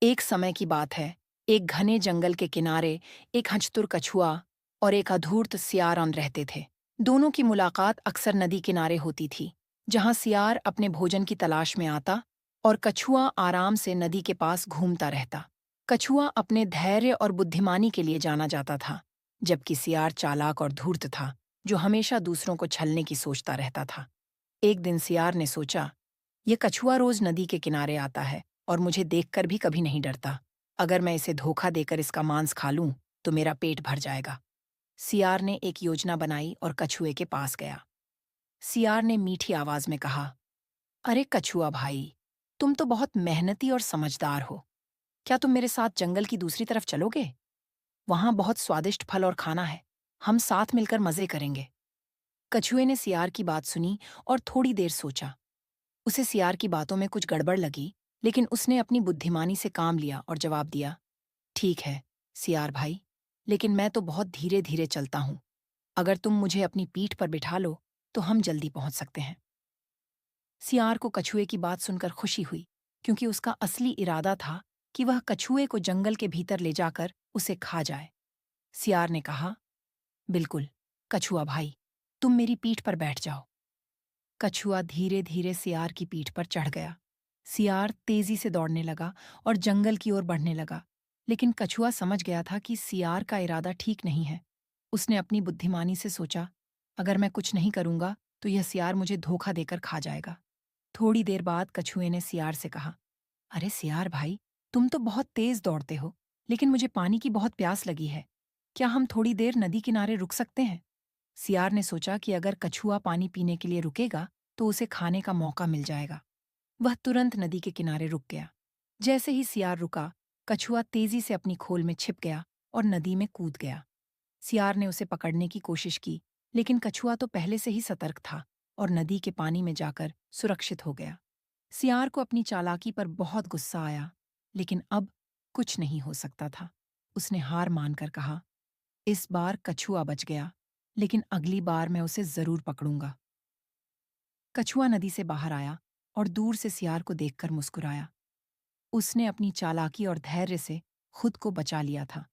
एक समय की बात है। एक घने जंगल के किनारे एक हंचतुर कछुआ और एक अधूर्त सियारान रहते थे। दोनों की मुलाकात अक्सर नदी किनारे होती थी, जहां सियार अपने भोजन की तलाश में आता और कछुआ आराम से नदी के पास घूमता रहता। कछुआ अपने धैर्य और बुद्धिमानी के लिए जाना जाता था, जबकि सियार चालाक और धूर्त था, जो हमेशा दूसरों को छलने की सोचता रहता था। एक दिन सियार ने सोचा, ये कछुआ रोज नदी के किनारे आता है और मुझे देखकर भी कभी नहीं डरता। अगर मैं इसे धोखा देकर इसका मांस खा लूं, तो मेरा पेट भर जाएगा। सियार ने एक योजना बनाई और कछुए के पास गया। सियार ने मीठी आवाज में कहा, अरे कछुआ भाई, तुम तो बहुत मेहनती और समझदार हो। क्या तुम मेरे साथ जंगल की दूसरी तरफ चलोगे? वहां बहुत स्वादिष्ट फल और खाना है। हम साथ मिलकर मजे करेंगे। कछुए ने सियार की बात सुनी और थोड़ी देर सोचा। उसे सियार की बातों में कुछ गड़बड़ लगी, लेकिन उसने अपनी बुद्धिमानी से काम लिया और जवाब दिया, ठीक है, सियार भाई, लेकिन मैं तो बहुत धीरे धीरे चलता हूँ। अगर तुम मुझे अपनी पीठ पर बिठा लो, तो हम जल्दी पहुंच सकते हैं। सियार को कछुए की बात सुनकर खुशी हुई, क्योंकि उसका असली इरादा था कि वह कछुए को जंगल के भीतर ले जाकर उसे खा जाए। सियार ने कहा, बिल्कुल, कछुआ भाई, तुम मेरी पीठ पर बैठ जाओ। कछुआ धीरे धीरे सियार की पीठ पर चढ़ गया। सियार तेजी से दौड़ने लगा और जंगल की ओर बढ़ने लगा, लेकिन कछुआ समझ गया था कि सियार का इरादा ठीक नहीं है। उसने अपनी बुद्धिमानी से सोचा, अगर मैं कुछ नहीं करूंगा तो यह सियार मुझे धोखा देकर खा जाएगा। थोड़ी देर बाद कछुए ने सियार से कहा, अरे सियार भाई, तुम तो बहुत तेज दौड़ते हो, लेकिन मुझे पानी की बहुत प्यास लगी है। क्या हम थोड़ी देर नदी किनारे रुक सकते हैं? सियार ने सोचा कि अगर कछुआ पानी पीने के लिए रुकेगा, तो उसे खाने का मौका मिल जाएगा। वह तुरंत नदी के किनारे रुक गया। जैसे ही सियार रुका, कछुआ तेजी से अपनी खोल में छिप गया और नदी में कूद गया। सियार ने उसे पकड़ने की कोशिश की, लेकिन कछुआ तो पहले से ही सतर्क था और नदी के पानी में जाकर सुरक्षित हो गया। सियार को अपनी चालाकी पर बहुत गुस्सा आया, लेकिन अब कुछ नहीं हो सकता था। उसने हार मानकर कहा, इस बार कछुआ बच गया, लेकिन अगली बार मैं उसे जरूर पकड़ूंगा। कछुआ नदी से बाहर आया और दूर से सियार को देखकर मुस्कुराया। उसने अपनी चालाकी और धैर्य से खुद को बचा लिया था